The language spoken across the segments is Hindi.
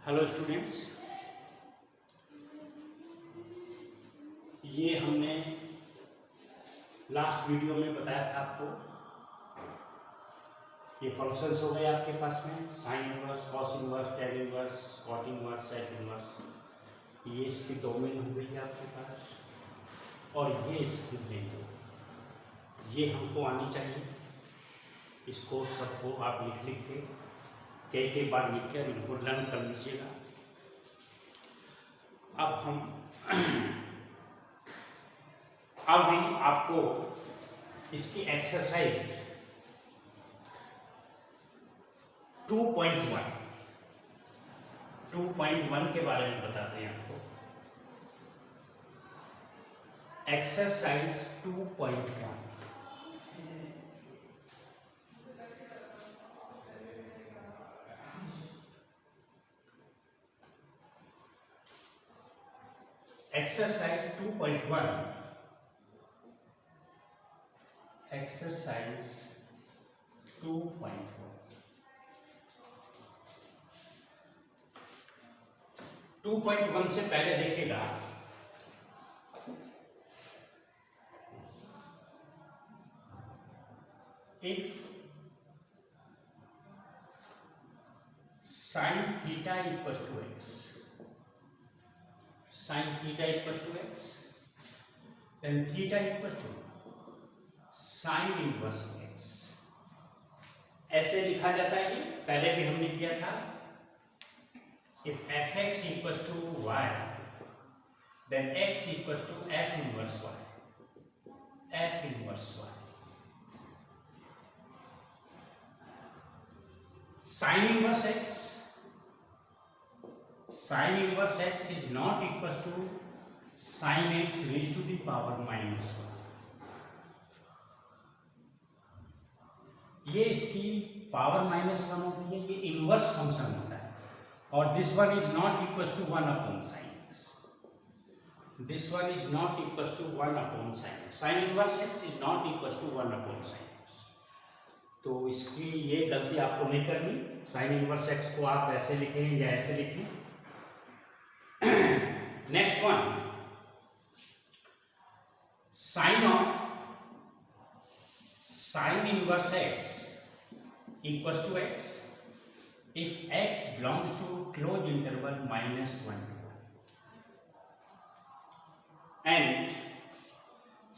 हेलो स्टूडेंट्स, ये हमने लास्ट वीडियो में बताया था आपको। ये फंक्शंस हो गए आपके पास में sine inverse, cos inverse, tan inverse, cot inverse, sec inverse. ये इसकी डोमेन हो गई है आपके पास और ये इसकी वैल्यू, ये हमको आनी चाहिए। इसको सबको आप लिख के कई बार लिख कर इनको लर्न कर लीजिएगा। अब हम आपको इसकी एक्सरसाइज 2.1 के बारे में बताते हैं आपको। एक्सरसाइज 2.1 एक्सरसाइज 2.1 एक्सरसाइज 2.1 2.1 से पहले देखिएगा, if sin theta equals to x, sin theta equals to x, then theta equals to sin inverse x। ऐसे लिखा जाता है। ये पहले भी हमने किया था। if fx equals to y, then x equals to f inverse y, f inverse y। sin inverse x, sin inverse x is not equals to sin x raised to the power minus 1। ये इसकी पावर -1 होती है, ये इनवर्स फंक्शन होता है। और this one is not equals to 1 upon sine x, this one is not equals to 1 upon sine x. Sine inverse x is not equals to 1 upon sine x. तो इसकी ये गलती आपको नहीं करनी। साइन इनवर्स एक्स को आप ऐसे लिखें या ऐसे लिखें। Next one, sine of sin inverse x equals to x if x belongs to closed interval -1 to 1, and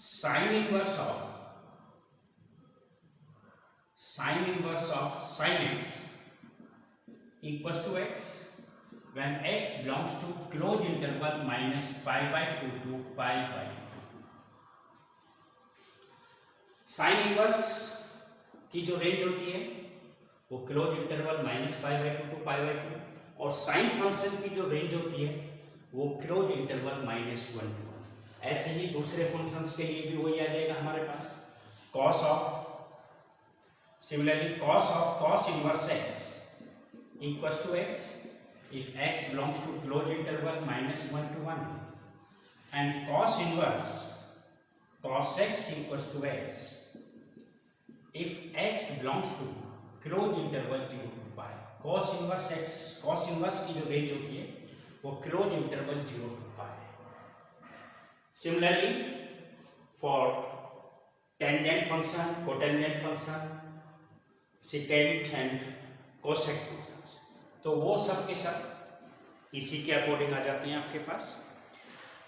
sin inverse of sin x equals to x when x belongs to closed interval -π/2 to π/2। Sine inverse की जो रेंज होती है वो क्लोज इंटरवल -π/2 टू π/2, और साइन फंक्शन की जो रेंज होती है वो क्लोज इंटरवल -1 to 1। ऐसे ही दूसरे फंक्शंस के लिए भी वही आ जाएगा हमारे पास। cos of cos inverse x equals to x if x belongs to closed interval -1 to 1, and cos inverse cos x equals to x if x belongs to closed interval 0 to π। cos inverse x, cos inverse की जो रेंज होती है वो closed interval 0 to π है। Similarly for tangent function, cotangent function, secant and cosec functions, तो वो सब के सब इसी के अकॉर्डिंग आ जाते हैं आपके पास।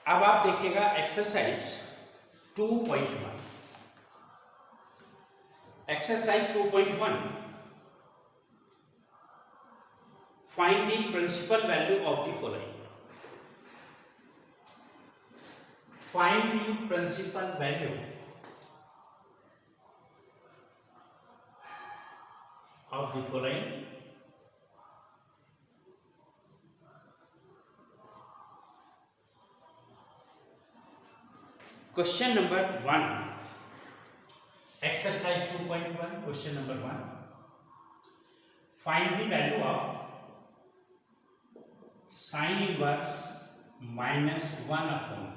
अब आप देखिएगा exercise 2.1। Exercise 2.1, find the principal value of the following. Find the principal value of the following. Question number 1, exercise 2.1, question number 1, find the value of sine inverse -1 upon 2।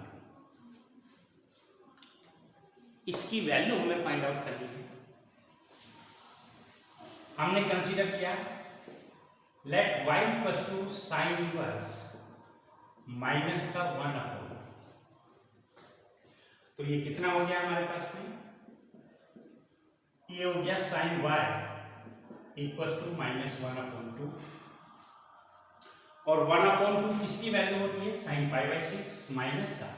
इसकी वैल्यू हमें फाइंड आउट करनी है। हमने कंसीडर किया let y equals to sine inverse minus का 1/, तो ये कितना हो गया हमारे पास में, ये हो गया साइन y इक्वल्स टू -1/2, और 1/2 किसकी वैल्यू होती है, साइन π/6 माइनस का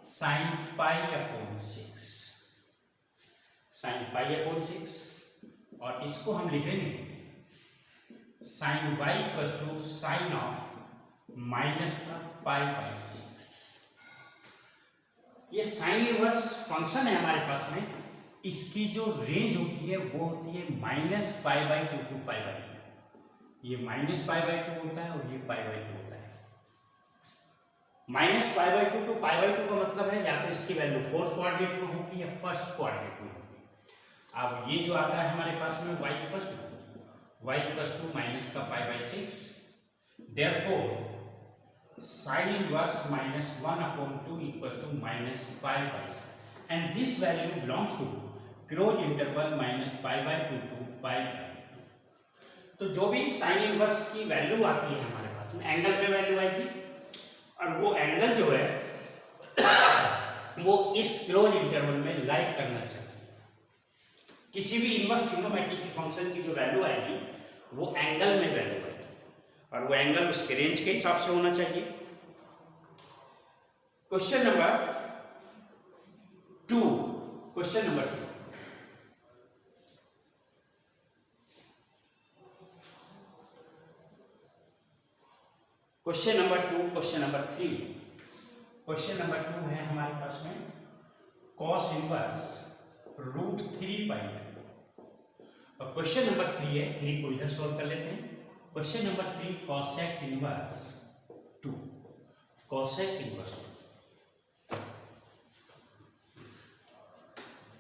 साइन π/6, साइन π/6, और इसको हम लिखेंगे sine y equals to sine of minus का π/6। ये साइन इनवर्स फंक्शन है हमारे पास में, इसकी जो रेंज होती है वो होती है -π/2 टू π/2, ये -π/2 होता है और ये π/2 होता है। -π/2 टू π/2 का मतलब है या तो इसकी वैल्यू फोर्थ कोऑर्डिनेट में होगी या फर्स्ट कोऑर्डिनेट में होगी। अब ये जो आता है हमारे पास में y इक्वल्स टू माइनस का π/6, therefore sine inverse -1/2 equals to -π/6, and this value belongs to close interval -π/2 to π/2। तो जो भी साइन इनवर्स की वैल्यू आती है हमारे पास में एंगल पे वैल्यू आएगी, और वो एंगल जो है वो इस क्लोज इंटरवल में लाइक करना चाहिए। किसी भी इनवर्स ट्रिग्नोमेट्री की फंक्शन की जो वैल्यू आएगी वो एंगल में वैल्यू आएगी, और वो एंगल उसके रेंज के हिसाब से होना चाहिए। Question number 2, question number 2, question number 2, question number 3। Question number 2 है हमारे पास में cos इनवर्स √3/2, और क्वेश्चन नंबर 3 है, 3 को इधर सोल्व कर लेते हैं। Question number 3 cosec inverse 2, cosec inverse 2,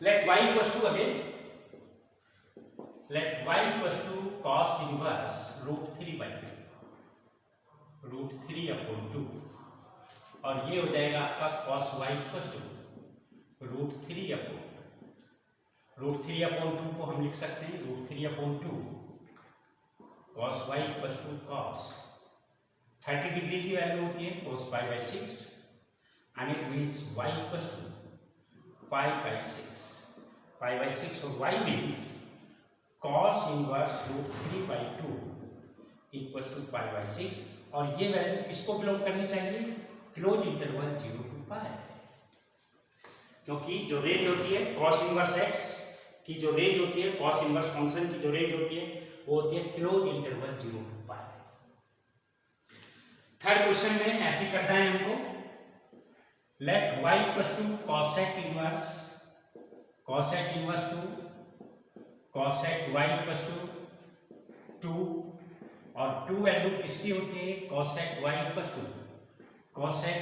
let y equals to again, let y equals to cos inverse √3/2, √3/2, और ये हो जाएगा आपका cos y इक्वल्स टू √3/2। √3/2 को हम लिख सकते हैं √3/2 cos y equals to cos 30 degree की वैल्यू होती है cos π/6, and it means y equals to π/6 और y means cos inverse √3/2 equals to π/6, और ये वैल्यू किसको बिलोंग करनी चाहिए, क्लोज इंटरवल 0 टू π, क्योंकि जो रेंज होती है cos इनवर्स x की, जो रेंज होती है cos इनवर्स फंक्शन की जो रेंज होती है वो होती है close interval 0 to π। Third question में ऐसे करना है हमको, let y equals to cosec inverse 2 cosec y equals to 2, और 2 वैल्यू किसकी होती है, cosec y equals to cosec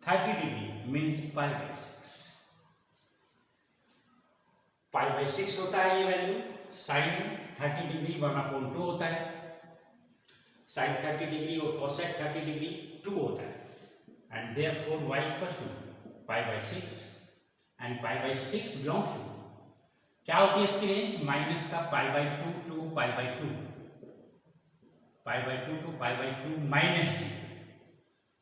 30 degree means π/6, π/6 होता है ये वैल्यू, साइन 30 डिग्री 1/2 होता है, साइन 30 डिग्री और cosec 30 डिग्री 2 होता है, and therefore y equals to π/6, and π/6 belongs to, क्या होती है इसकी रेंज, माइनस का π/2 टू π/2, π/2 टू π/2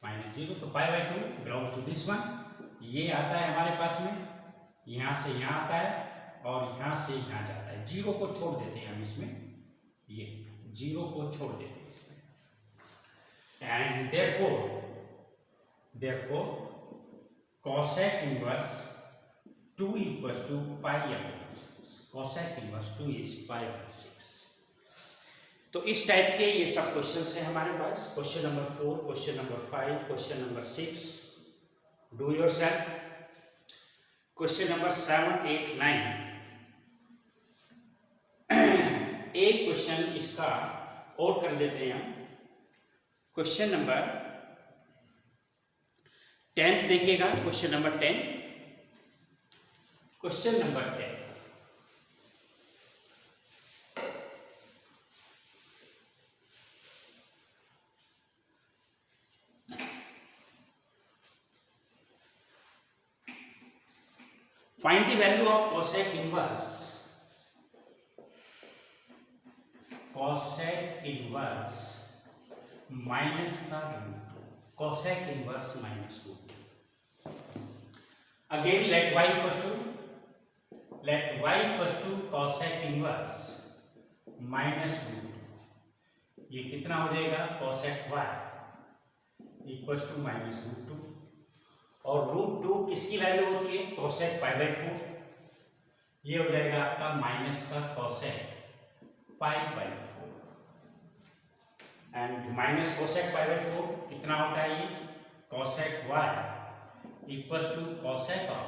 -0, तो π/2 बिलोंग्स टू दिस वन। ये आता है हमारे पास में, यहाँ से यहाँ आता है और यहाँ से यहाँ जाता है, 0 को छोड़ देते हैं हम इसमें, ये 0 को छोड़ देते हैं इसमें, and therefore cosec inverse 2 equals to π/6, cosec inverse 2 is π/6। तो इस टाइप के ये सब क्वेश्चंस हैं हमारे पास, question number 4, question number 5, question number 6, do yourself. Question number 7, 8, 9, एक क्वेश्चन इसका और कर लेते हैं हम। क्वेश्चन नंबर 10 देखिएगा, question number 10, question number 10, Find the value of cosec cosec inverse minus का root two, cosec inverse minus root two. Again let y equals to cosec inverse minus root two. ये कितना हो जाएगा, cosec y equals to minus root two. और रूट टू किसकी वैल्यू होती है, कॉसेक पाई बाई 4। ये हो जाएगा आपका माइनस का cosec pi by 4। And minus cosec pi by 4 कितना होता है, ये cosec y equals to cosec of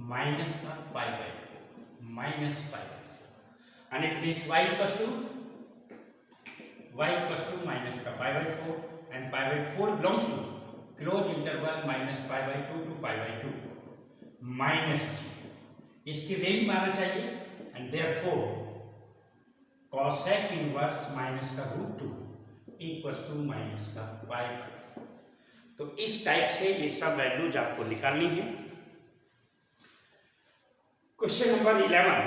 minus का pi by 4, minus pi by 4। And it means y equals to minus का pi by 4 and pi by 4 belongs to close interval minus pi by 2 to pi by 2 minus जी, इसकी रेंज माना चाहिए। And therefore cosec inverse minus का root two equals to minus का पाई बाई। तो इस टाइप से ये सब वैल्यूज आपको निकालनी है। क्वेश्चन नंबर 11,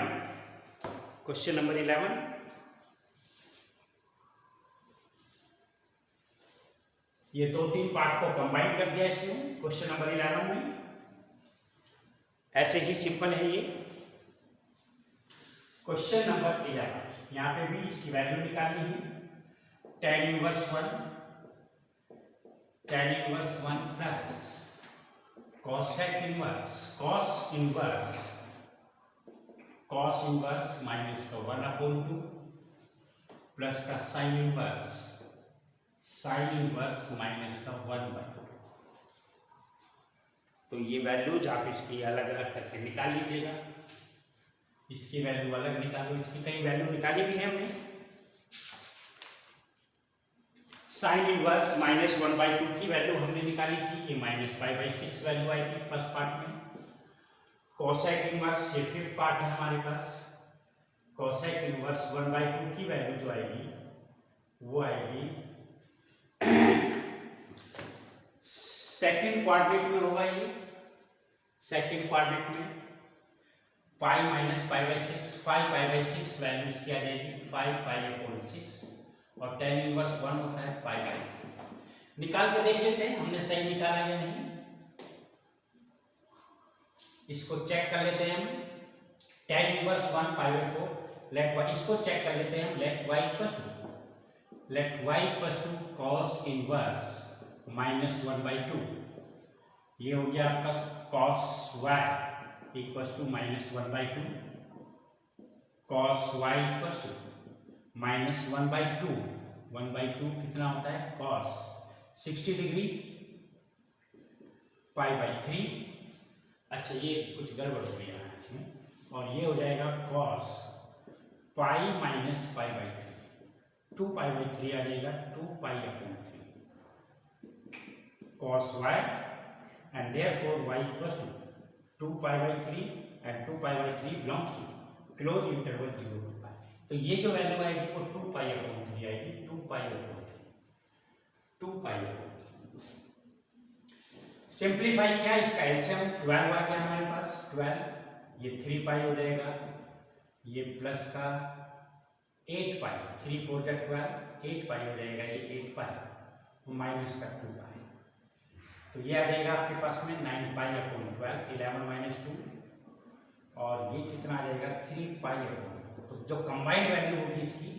ये 2-3 पार्ट को कंबाइन कर दिया इसमें क्वेश्चन नंबर 11 में। ऐसे ही सिंपल है ये क्वेश्चन नंबर 11। यहाँ पे भी इसकी वैल्यू निकालनी है। tan inverse 1 plus cosec inverse cos inverse minus का 1/2 प्लस का साइन इनवर्स माइनस का 1/2। तो ये वैल्यूज आप इसकी अलग अलग करके निकाल लीजिएगा। इसकी वैल्यू अलग निकालो, इसकी कई वैल्यू निकाली भी है हमने। साइन इनवर्स माइनस 1/2 की वैल्यू हमने निकाली थी, ये माइनस पाई/6 वैल्यू आई थी फर्स्ट पार्ट में। कॉसेक इनवर्स ये फिफ्थ पार्ट है हमारे पास। कॉसेक इनवर्स 1/2 की वैल्यू जो आएगी वो आएगी सेकेंड क्वाड्रेंट में होगा। ये सेकेंड क्वाड्रेंट में पाई माइनस पाई/6, 5 पाई/6 वैल्यू इसकी आ जाएगी 5 पाई/6 और tan इनवर्स 1 होता है पाई/2। निकाल के देख लेते हैं हमने सही निकाला या नहीं, इसको चेक कर लेते हैं हम। tan इनवर्स 1 पाई/4 लेट y, इसको चेक कर लेते हैं हम। Let y equals to cos inverse minus 1/2। ये हो गया आपका cos y equals to minus 1/2। Cos y equals to minus 1/2। 1/2 कितना होता है, कॉस 60 डिग्री पाई/3। अच्छा ये कुछ गड़बड़ हो गया है इसमें, और ये हो जाएगा कॉस पाई माइनस पाई/3, 2 पाई/3 आ जाएगा 2 पाई/3 cos y and therefore y equals to 2 pi/3 and 2 pi/3 belongs to close interval 0 to pi। तो ये जो वैल्यू आएगी वो 2 पाई/3 आएगी, 2 पाई/3। सिंप्लीफाई किया, इसका एलसीएम 12 आ गया हमारे पास। 12 ये 3 पाई हो जाएगा, ये प्लस का 8 पाई, 3 4 जा 12, 8 पाई हो जाएगा, ये 8 पाई माइनस का 2 पाई। तो ये आ जाएगा आपके पास में 9 पाई/12, 11 माइनस 2, और ये कितना आ जाएगा 3 पाई/4। तो जो कंबाइंड वैल्यू होगी इसकी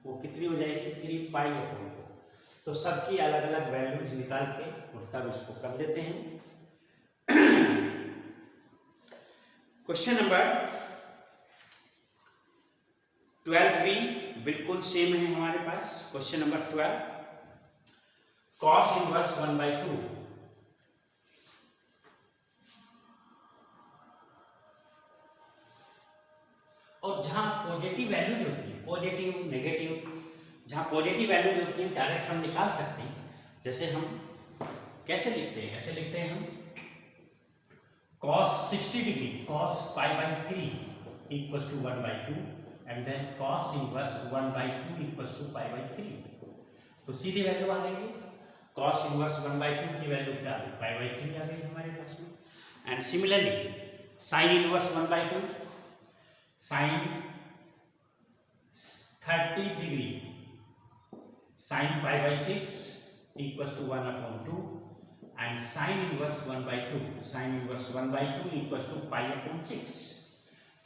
वो कितनी हो जाएगी 3 पाई/4। तो सबकी अलग अलग वैल्यूज निकाल के और तब इसको कर देते हैं। क्वेश्चन नंबर 12 भी बिल्कुल सेम है हमारे पास। Question number 12, cos inverse 1/2। और जहां पॉजिटिव वैल्यूज होती है, पॉजिटिव नेगेटिव, जहां पॉजिटिव वैल्यूज होती है डायरेक्ट हम निकाल सकते हैं। जैसे हम कैसे लिखते हैं, ऐसे लिखते हैं हम cos 60 डिग्री cos पाई/3 equals to 1/2 and then cos inverse 1/2 equals to पाई/3। तो सीधी वैल्यू आ गई, cos इनवर्स 1/2 की वैल्यू क्या है, पाई/3 आ गई हमारे पास में। And similarly sin inverse 1/2, sine 30 degree sin pi by 6 equals to 1/2 and sin inverse 1/2 sin inverse 1/2 equals to pi upon 6।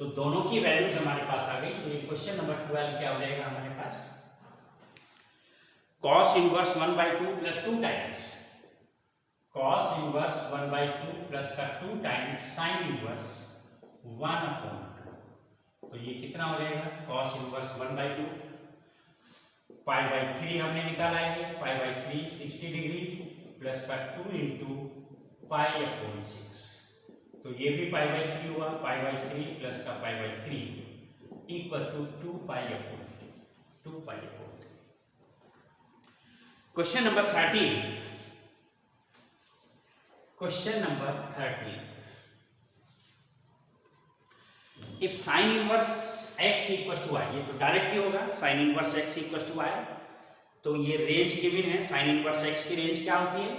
तो दोनों की वैल्यूज हमारे पास आ गई। तो ये क्वेश्चन नंबर 12 क्या हो जाएगा हमारे पास, cos inverse 1/2 plus 2 times cos inverse 1/2 plus का 2 times sin inverse 1/2। तो ये कितना हो जाएगा, cos inverse 1/2 पाई बाई 3 हमने निकाला है, पाई बाई 3 60 डिग्री प्लस का 2 इंटू पाई अपॉन 6। तो ये भी पाई बाई 3 हुआ, पाई बाई 3 प्लस का pi by 3 equal to 2 pi upon 3, 2 pi upon 3। Question number 13, question number 13, if sine inverse x equal to y, ये तो डायरेक्ट ही होगा, sine inverse x equal to y। तो ये रेंज गिवन है, साइन इनवर्स x की रेंज क्या होती है,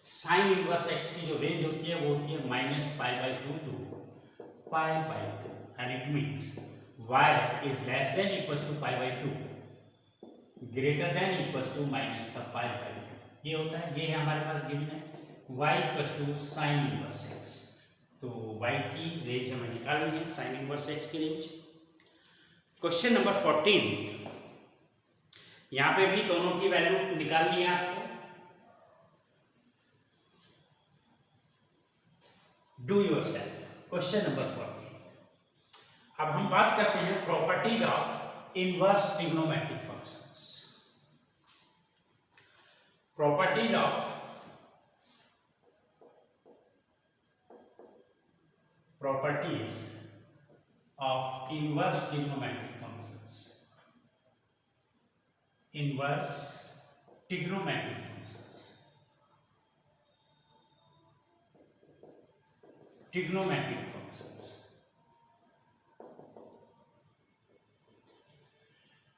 साइन इनवर्स x की जो रेंज होती है वो होती है -π/2 to π/2 and it means y is less than equal to π/2 greater than equal to -π/2। ये होता है, ये है हमारे पास गिवन है y equal to sine inverse x। तो y की रेंज हमें निकालनी है, साइन इनवर्स x की रेंज। क्वेश्चन नंबर 14, यहां पे भी दोनों की वैल्यू निकालनी है आपको। Do yourself. क्वेश्चन नंबर 14, अब हम बात करते हैं properties of inverse trigonometric functions. Properties of properties of inverse trigonometric functions, inverse trigonometric functions, trigonometric functions,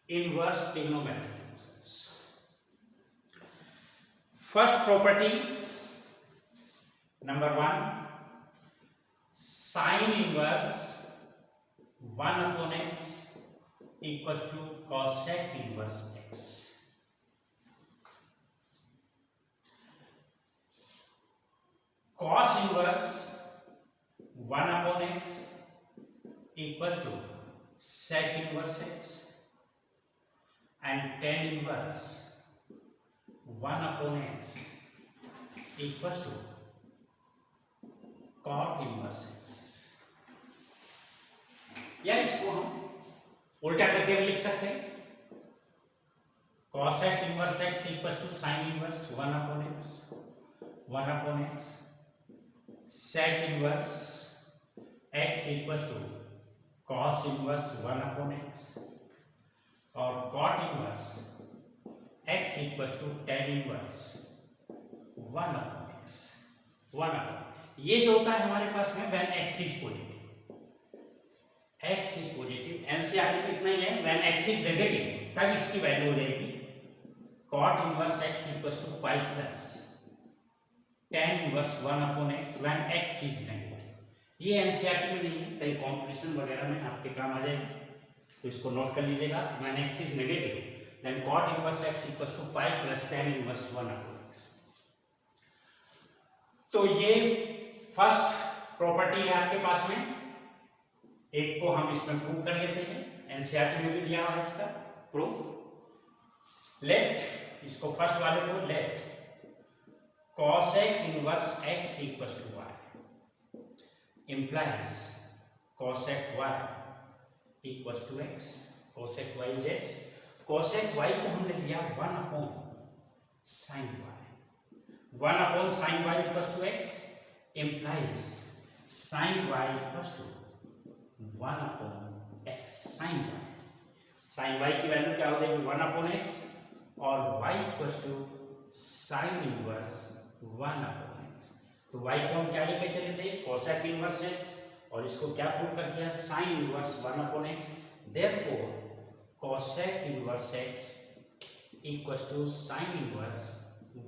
inverse trigonometric functions। first property number 1, sin inverse 1/x equals to cosec inverse x। cos inverse 1/x equals to sec inverse x and tan inverse 1/x equals to cot inverse x। या इसको हम उल्टा करके भी लिख सकते हैं, cosec inverse x equal to sine inverse 1/x 1/x, sec inverse x equal to cos inverse 1/x और cot inverse x equal to tan inverse 1/x 1/x। ये जो होता है हमारे पास में when x is positive, x is positive, NCERT में इतना ही है, व्हेन x इज नेगेटिव तब इसकी वैल्यू हो जाएगी cot inverse x equals to pi plus tan inverse 1/x when x is negative. ये एनसीईआरटी में नहीं है, कई कॉम्पिटिशन वगैरह में आपके काम आ जाएगी, तो इसको नोट कर लीजिएगा। When x is negative then cot inverse x equals to pi plus tan inverse 1/x। तो ये फर्स्ट प्रॉपर्टी है आपके पास में, एक को हम इसमें प्रूव कर लेते हैं, एनसीईआरटी में भी दिया हुआ है इसका प्रूफ। लेट, इसको फर्स्ट वाले को let cosec inverse x equals to y implies cosec y equals to x, cosec y is x। cosec y को हमने लिया 1/sin y, 1/sin y equals to x implies sin y equals to 1/x sin y। sin y की वैल्यू क्या हो जाएगी 1/x और y equals to sin inverse 1/x। तो y को हम क्या लेके चले थे, cosec इनवर्स x, और इसको क्या प्रूव कर दिया, sin inverse 1/x। therefore cosec inverse x equals to sin inverse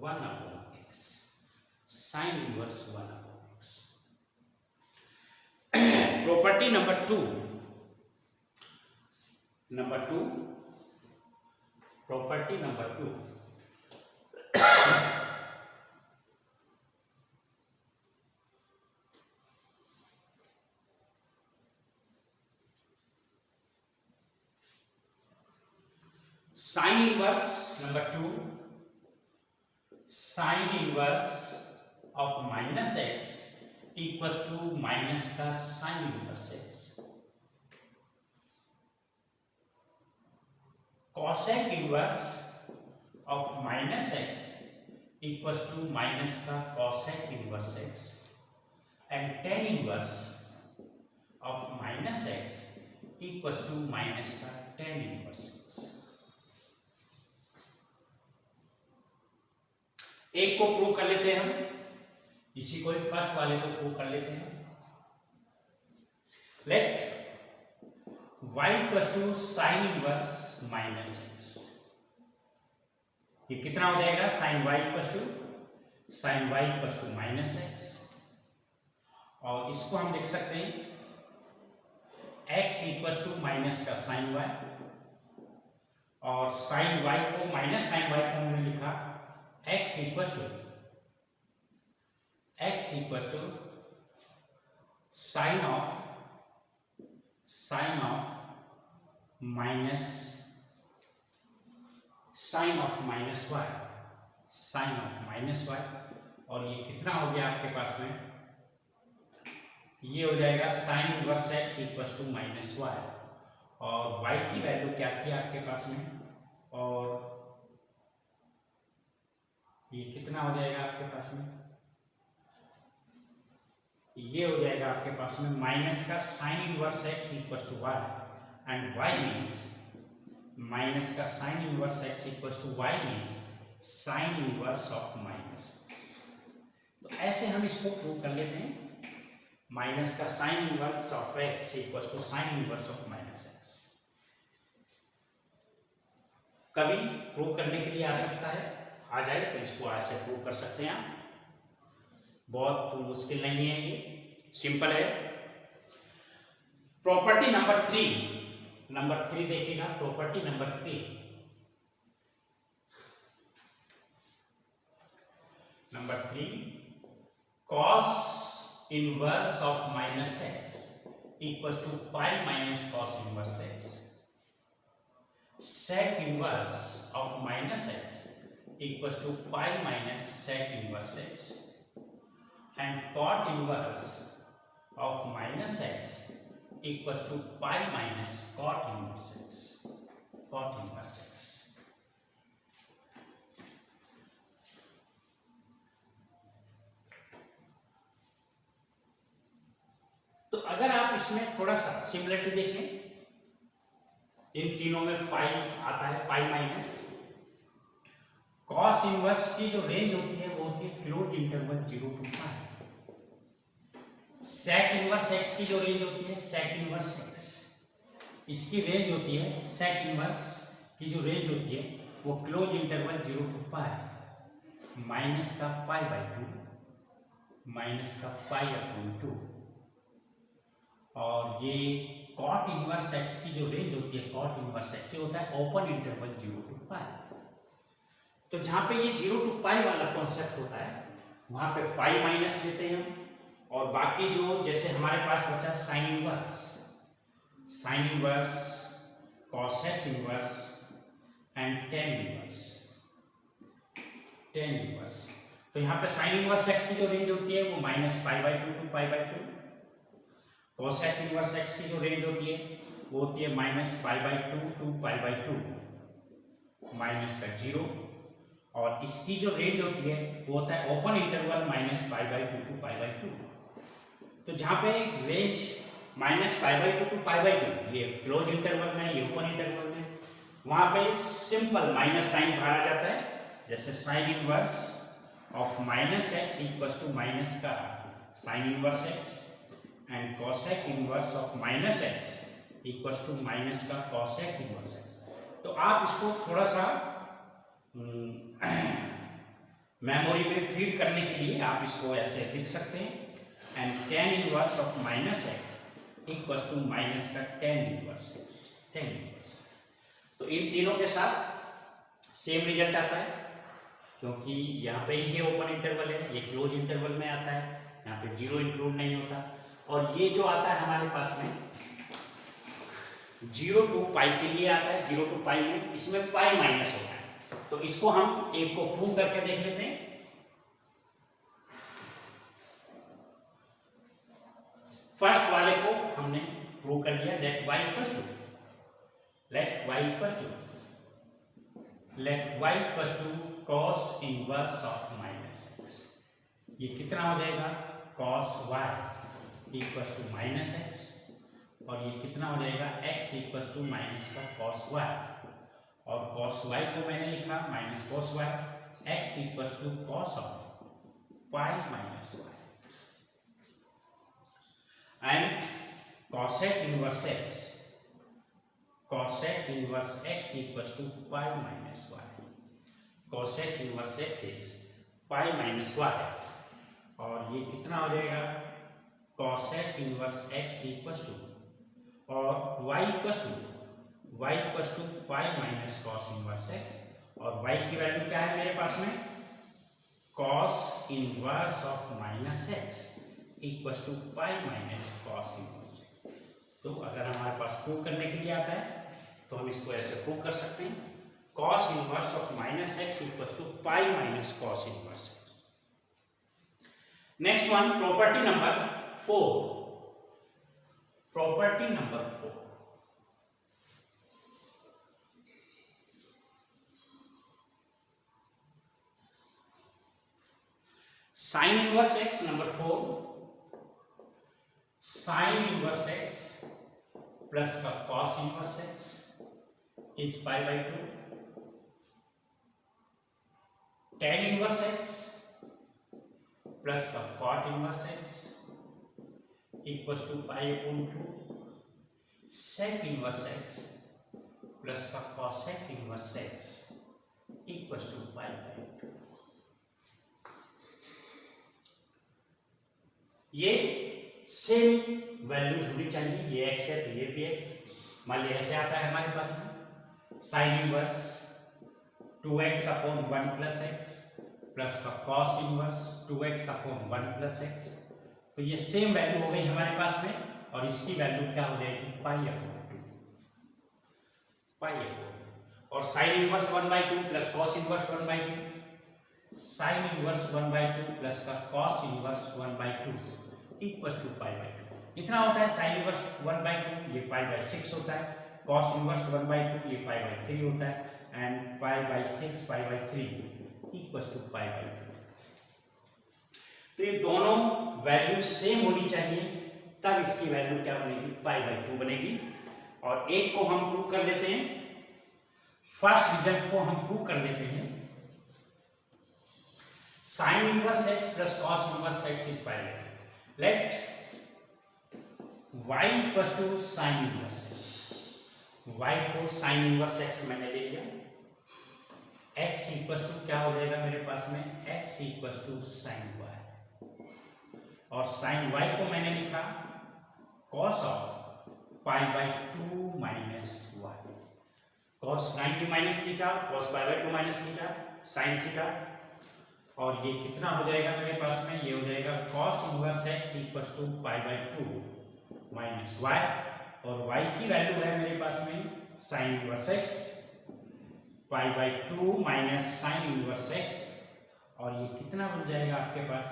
1/x, sin inverse 1/x। Property number 2, property number 2, sine inverse number 2, sine inverse of minus x equal to minus का sine inverse x, cosec inverse of minus x equal to minus का cosec inverse x, and tan inverse of minus x equal to minus का टेन इनवर्स एक्स। एक को प्रूव कर लेते हैं हम, इसी को फर्स्ट वाले को प्रूव कर लेते हैं। Let y equal to sine inverse minus x, ये कितना हो जाएगा? Sine y equal to minus x, और इसको हम लिख सकते हैं x इक्वल टू माइनस का साइन y, और साइन y को माइनस साइन y को हमने लिखा x equal to sine of minus y, और ये कितना हो गया आपके पास में? ये हो जाएगा sine inverse x equal to minus y, और y की वैल्यू क्या थी आपके पास में? और ये कितना हो जाएगा आपके पास में? ये हो जाएगा आपके पास में माइनस का sine inverse x equal to y, and y means minus का sine inverse x equal to y means sine inverse of minus x। तो ऐसे हम इसको प्रूव कर लेते हैं, माइनस का sine inverse of x equal to sine inverse of minus x। कभी प्रूव करने के लिए आ सकता है, आ जाए तो इसको ऐसे प्रूव कर सकते हैं आप, बहुत मुश्किल नहीं है, ये सिंपल है। प्रॉपर्टी नंबर 3 देखिएगा, property number 3 cos inverse of minus x equal to pi minus cos inverse x, sec inverse of minus x equals to pi minus sec inverse x, and cot inverse of minus x equals to pi minus cot inverse x, तो अगर आप इसमें थोड़ा सा सिमिलरिटी देखें, इन तीनों में पाई आता है, पाई माइनस कॉस इनवर्स की जो रेंज होती है वो होती है close interval 0 to pi. Sec inverse x की जो रेंज होती है, सेक इनवर्स एक्स, इसकी रेंज होती है, सेक इनवर्स की जो रेंज होती है वो close interval 0 to pi minus का पाई बाई 2 माइनस का पाई अपॉन 2, और ये कॉट इनवर्स एक्स की जो रेंज होती है, कॉट इनवर्स एक्स, ये होता है ओपन इंटरवल 0 to पाई। तो जहां पे ये 0 to पाई वाला कॉन्सेप्ट होता है वहां पे पाई माइनस लेते हैं हम, और बाकी जो जैसे हमारे पास बचा sine inverse, cosec inverse and tan inverse. तो यहाँ पे साइन इनवर्स एक्स की जो रेंज होती है वो minus pi by 2 to pi by 2, cosec inverse x की जो रेंज होती है वो होती है minus pi by 2 to pi by 2 minus का 0, और इसकी जो रेंज होती है वो होता है open interval minus pi by 2 to pi by 2। तो जहाँ पे range minus pi by 2 to pi by 2, ये क्लोज इंटरवल में, ये ओपन इंटरवल में, वहाँ पे सिंपल माइनस साइन बाहर आ जाता है, जैसे sine inverse of minus x equal to minus का sine inverse x, and cosec inverse of minus x equal to minus का कॉसेक इनवर्स एक्स। तो आप इसको थोड़ा सा मेमोरी में फीड करने के लिए आप इसको ऐसे लिख सकते हैं, and tan inverse of minus x equal to minus का टेन इनवर्स एक्स। तो इन तीनों के साथ सेम रिजल्ट आता है, क्योंकि यहाँ पे ये ओपन इंटरवल है, ये क्लोज इंटरवल में आता है, यहाँ पे जीरो इंक्लूड नहीं होता। और ये जो आता है हमारे पास में 0 to पाई के लिए आता है, 0 to पाई में इसमें पाई माइनस होता है। तो इसको हम एक को प्रूव करके देख लेते हैं। फर्स्ट वाले को हमने प्रूव कर दिया, let y equals to cos inverse of minus x. ये कितना हो जाएगा, cos y equals to minus x, और ये कितना हो जाएगा, x इक्वल्स टू माइनस का cos y, और cos y को मैंने लिखा minus cos y, x equals to cos of pi minus y, and cosec inverse x equals to pi minus y। cosec inverse x is pi minus y, और ये कितना हो जाएगा, cosec inverse x equals to, और y equals to pi minus cos inverse x, और y की वैल्यू क्या है मेरे पास में, cos inverse of minus x equals to pi minus cos inverse x। तो अगर हमारे पास प्रूव करने के लिए आता है तो हम इसको ऐसे प्रूव कर सकते हैं, cos inverse of minus x equals to pi minus cos inverse x। Next one, property number 4। Sine inverse x number 4, sine inverse x plus का cos inverse x is pi by 2, tan inverse x plus का cot inverse x equals to pi upon 2, sec inverse x plus का cosec inverse x equals to pi by 2। ये सेम वैल्यूज होनी चाहिए, ये x है तो ये भी x। मान लीजिए ऐसे आता है हमारे पास में sine inverse 2x upon 1 plus x plus का cos inverse 2x upon 1 plus x, तो ये सेम वैल्यू हो गई हमारे पास में, और इसकी वैल्यू क्या हो जाएगी, पाई अपॉन 2, और sine inverse 1/2 plus cos inverse 1/2, sine inverse 1/2 plus का cos inverse 1/2 equals to pi by 2। इतना होता है साइन इनवर्स 1/2, ये पाई बाई 6 होता है, cos इनवर्स 1/2 ये पाई बाई 3 होता है, and pi by 6 pi by 3 equals to pi by 2। तो ये दोनों वैल्यू सेम होनी चाहिए, तब इसकी वैल्यू क्या बनेगी, पाई बाई 2 बनेगी। और एक को हम प्रूव कर लेते हैं, फर्स्ट रिजल्ट को हम प्रूव कर लेते हैं, sine inverse x plus cos inverse x is pi by 2। Let y equals to sine inverse x, y को साइन इनवर्स x मैंने ले लिया, x इक्वल्स टू क्या हो जाएगा मेरे पास में, x equals to sine y, और साइन y को मैंने लिखा cos of pi by 2 minus y, cos 90 minus theta, cos pi by 2 minus theta, sine theta, और ये कितना हो जाएगा मेरे पास में, ये हो जाएगा cos inverse x equals to pi by 2 minus y, और y की वैल्यू है मेरे पास में sine inverse x pi by 2 minus sine inverse x, और ये कितना बन जाएगा आपके पास,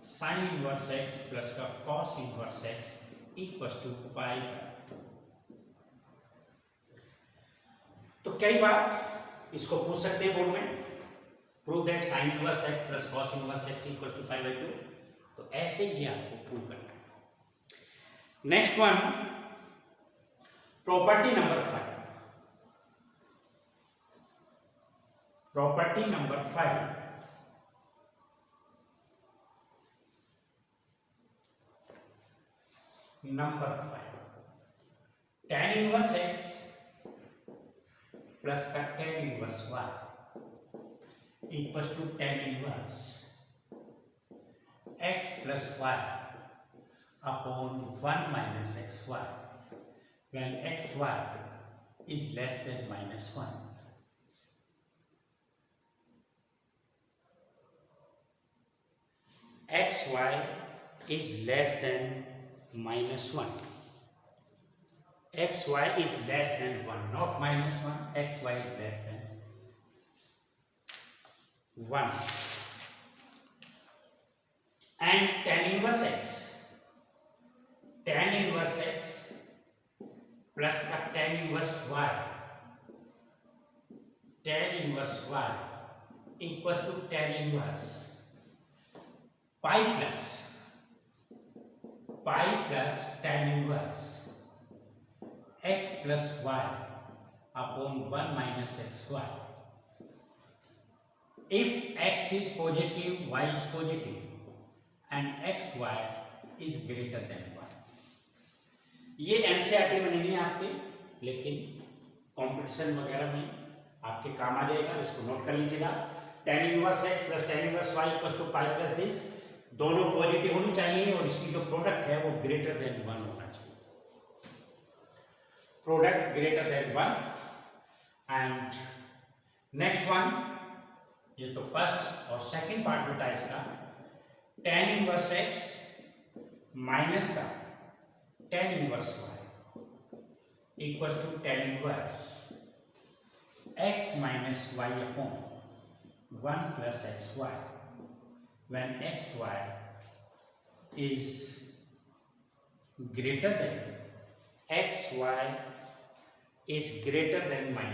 साइन इनवर्स x प्लस का cos inverse x equals to pi by 2। तो कई बार इसको पूछ सकते हैं बोर्ड में, prove that sine inverse x plus cos inverse x equals to pi by 2, तो ऐसे ही आपको प्रूव करना है। Next one, property number 5। Property number 5, tan inverse x plus का tan inverse y equals to tan inverse x plus y upon 1 minus xy when xy is less than -1। X y is less than -1. X y is less than 1, not -1. X y is less than 1. And tan inverse x plus का tan inverse y equals to tan inverse pi plus tan inverse x plus y upon 1 minus xy. If x is positive, y is positive and xy is greater than 1. ये एनसीईआरटी में नहीं है आपके, लेकिन कंपटीशन वगैरह में आपके काम आ जाएगा, इसको नोट कर लीजिएगा. tan inverse x plus tan inverse y equals to pi plus this, दोनों पॉजिटिव होनी चाहिए और इसकी जो प्रोडक्ट है वो ग्रेटर देन 1 होना चाहिए. Product greater than 1. And next one, ये तो फर्स्ट और सेकंड पार्ट होता है इसका. tan इनवर्स x माइनस का tan inverse y equals to tan inverse x minus y upon 1 plus xy when xy is greater than -1. xy is greater than -1.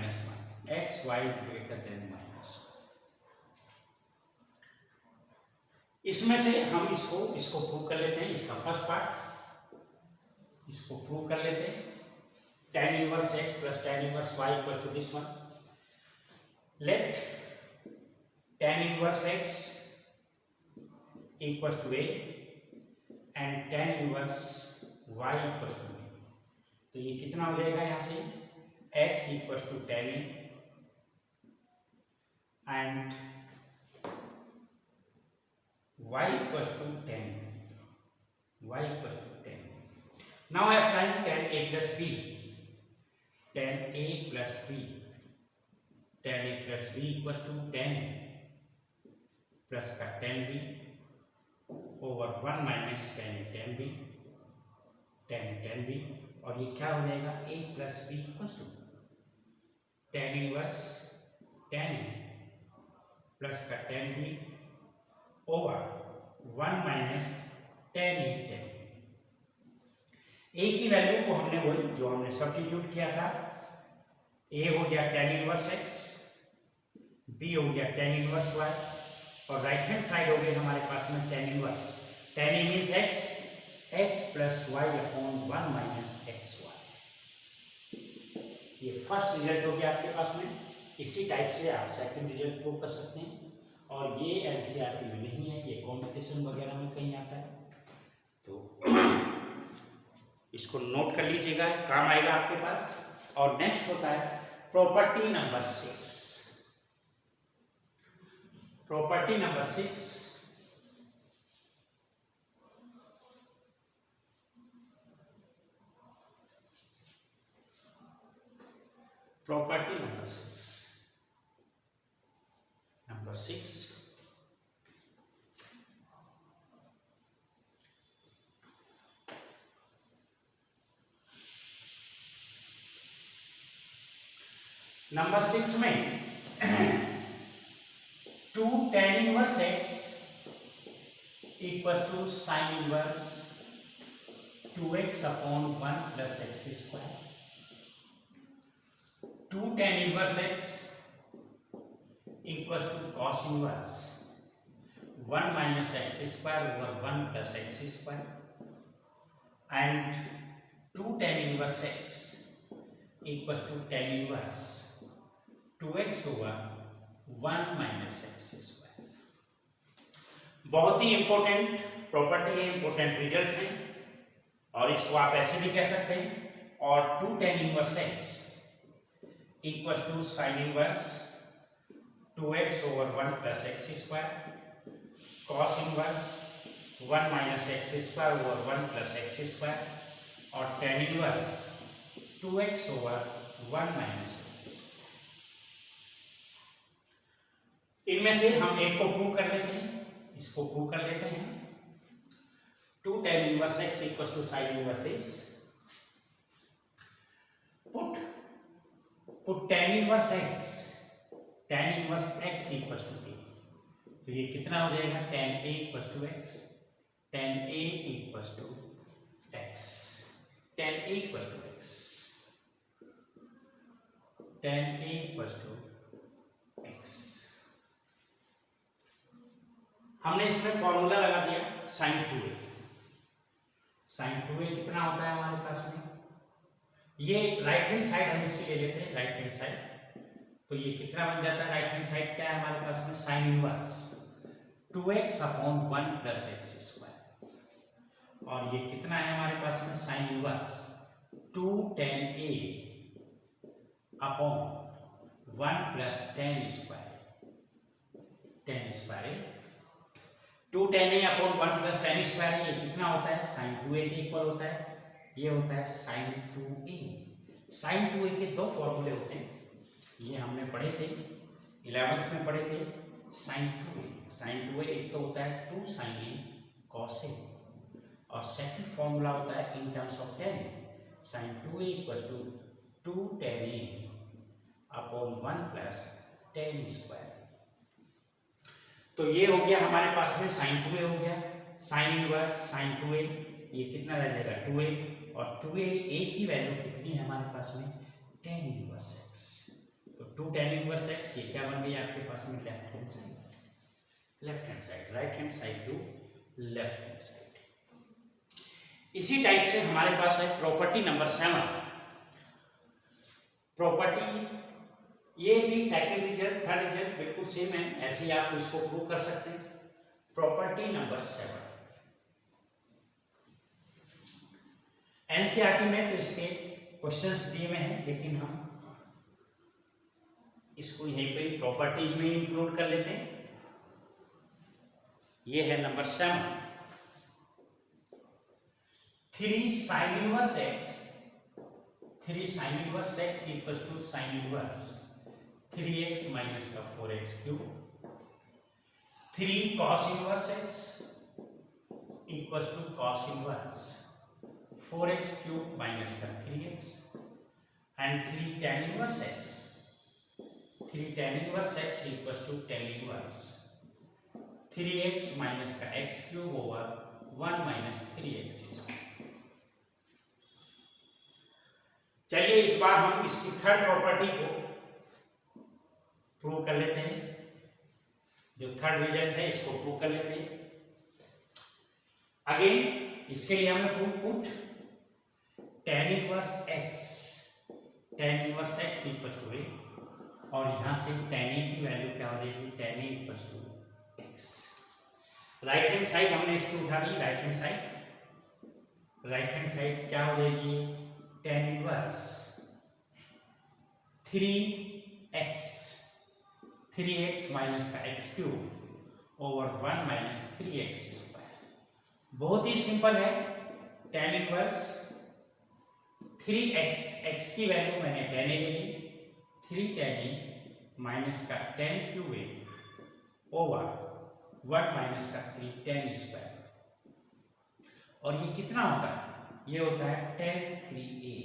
इसमें से हम इसको प्रूव कर लेते हैं. इसका फर्स्ट पार्ट इसको प्रूव कर लेते हैं. tan inverse x plus tan inverse y equals to this one. Let tan inverse x equals to a and tan inverse y equals to b. तो ये कितना हो जाएगा यहां से, x equals to tan a and y equals to tan b. Now I apply tan a plus b. Tan a plus b equals to tan a plus का tan b over 1 minus tan a tan b और ये क्या हो जाएगा, a plus b equals to tan inverse tan a plus का tan b over 1 minus tan a tan b. a की वैल्यू को हमने वही जो हमने सब्स्टिट्यूट किया था, a हो गया tan इनवर्स x, b हो गया tan इनवर्स y और राइट हैंड साइड हो गई हमारे पास में tan inverse. tan a means x plus y upon 1 minus xy. ये फर्स्ट रिजल्ट हो गया आपके पास में. इसी टाइप से आप सेकंड रिजल्ट प्रूव कर सकते हैं और ये एनसीईआरटी में नहीं है, ये कंपटीशन वगैरह में कहीं आता है. तो इसको नोट कर लीजिएगा, काम आएगा आपके पास. और नेक्स्ट होता है property number 6. Property number 6 number 6 number 6 में 2 tan inverse x equal to sine inverse 2x upon 1 plus x square. 2 tan inverse x equals to cos inverse 1 minus x square over 1 plus x square and 2 tan inverse x equals to tan inverse 2x over 1 minus x square. बहुत ही इंपॉर्टेंट प्रॉपर्टी है, इंपॉर्टेंट रिजल्ट्स हैं और इसको आप ऐसे भी कह सकते हैं. और 2 tan inverse x equals to sin inverse 2x over 1 plus x square cos inverse 1 minus x square over 1 plus x square और tan inverse 2x over 1 minus x square. इनमें से हम एक को प्रूव कर लेते हैं, इसको प्रूव कर लेते हैं. 2 tan inverse x equals to sin inverse this. Put tan inverse x equals to a. तो ये कितना हो जाएगा? tan a equals to x. tan a equals to x. tan a equals to x. tan a equals to x. हमने इसमें फॉर्मूला लगा दिया sin 2a. sin 2a कितना होता है हमारे पास में? ये राइट हैंड साइड हम इसकी ले लेते हैं, राइट हैंड साइड. तो ये कितना बन जाता है? राइट हैंड साइड क्या है हमारे पास में? Sine inverse 2x upon 1 plus x square. और ये कितना है हमारे पास में? Sine inverse 2 tan a upon 1 plus tan square. tan square 2 tan a upon 1 plus tan square, ये कितना होता है? साइन 2a के इक्वल होता है. ये होता है sin 2a. sin 2a के दो फॉर्मूले होते हैं, ये हमने पढ़े थे 11th में पढ़े थे. sin 2a एक तो होता है 2 sin a cos a, और सेकंड फॉर्मूला होता है in terms of tan a. sin 2a equals to 2 tan a upon 1 plus tan square. तो ये हो गया हमारे पास में sin 2a हो गया. sin इनवर्स sin 2a ये कितना रह जाएगा? 2a. और 2a की वैल्यू कितनी है हमारे पास में? tan inverse x. तो 2 tan इनवर्स x ये क्या बन गई आपके पास में? Left hand side. Left hand side, right hand side to left hand side. इसी टाइप से हमारे पास है प्रॉपर्टी नंबर 7. प्रॉपर्टी ये भी सेकंड रिजल्ट थर्ड रिजल्ट बिल्कुल सेम है, ऐसे ही आप इसको प्रूव कर सकते हैं. प्रॉपर्टी नंबर 7 एनसीईआरटी में तो इसके क्वेश्चंस दिए हुए हैं, लेकिन हम इसको यहीं पे प्रॉपर्टीज में इंक्लूड कर लेते हैं. ये है number 7. 3 sin inverse x equals to sin inverse 3x minus का 4x cube. 3 cos inverse x equals to cos inverse 4x cube minus का 3x. And 3 tan inverse x equals to tan inverse 3x minus का x cube over 1 minus 3x square. चलिए इस बार हम इसकी थर्ड प्रॉपर्टी को प्रूव कर लेते हैं. जो थर्ड रिजल्ट है इसको प्रूव कर लेते हैं. अगेन इसके लिए हमें put tan inverse x equals to a, और यहां से tan a की वैल्यू क्या हो जाएगी? tan a equals to x. Right hand side हमने इसकी उठा दी. राइट हैंड साइड क्या हो जाएगी? tan इनवर्स 3x माइनस का x cube over 1 minus 3x square. बहुत ही सिंपल है. tan इनवर्स 3x, x की वैल्यू मैंने tan a ले ली. 3 tan a माइनस का tan cube a over 1 minus का 3 tan स्क्वायर. और ये कितना होता है? ये होता है tan 3a.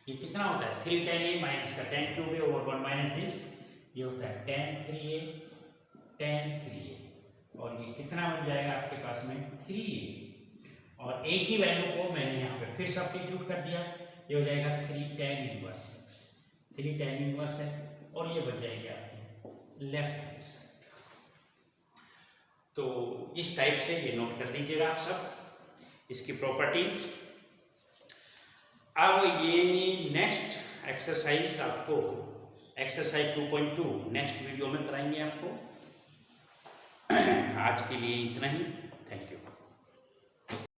ये कितना होता है? 3 tan a माइनस का tan cube a over 1 minus this. ये होता है tan 3a. और ये कितना बन जाएगा आपके पास में? 3a. और a की वैल्यू को मैंने यहाँ पे फिर सब्स्टिट्यूट कर दिया. ये हो जाएगा 3 tan inverse x. 3 tan inverse है, और ये बन जाएगी आपकी लेफ्ट हैंड साइड. तो इस टाइप से ये नोट कर दीजिएगा आप सब इसकी प्रॉपर्टीज. अब ये नेक्स्ट एक्सरसाइज आपको एक्सरसाइज 2.2 नेक्स्ट वीडियो में कराएंगे आपको. आज के लिए इतना ही. Thank you.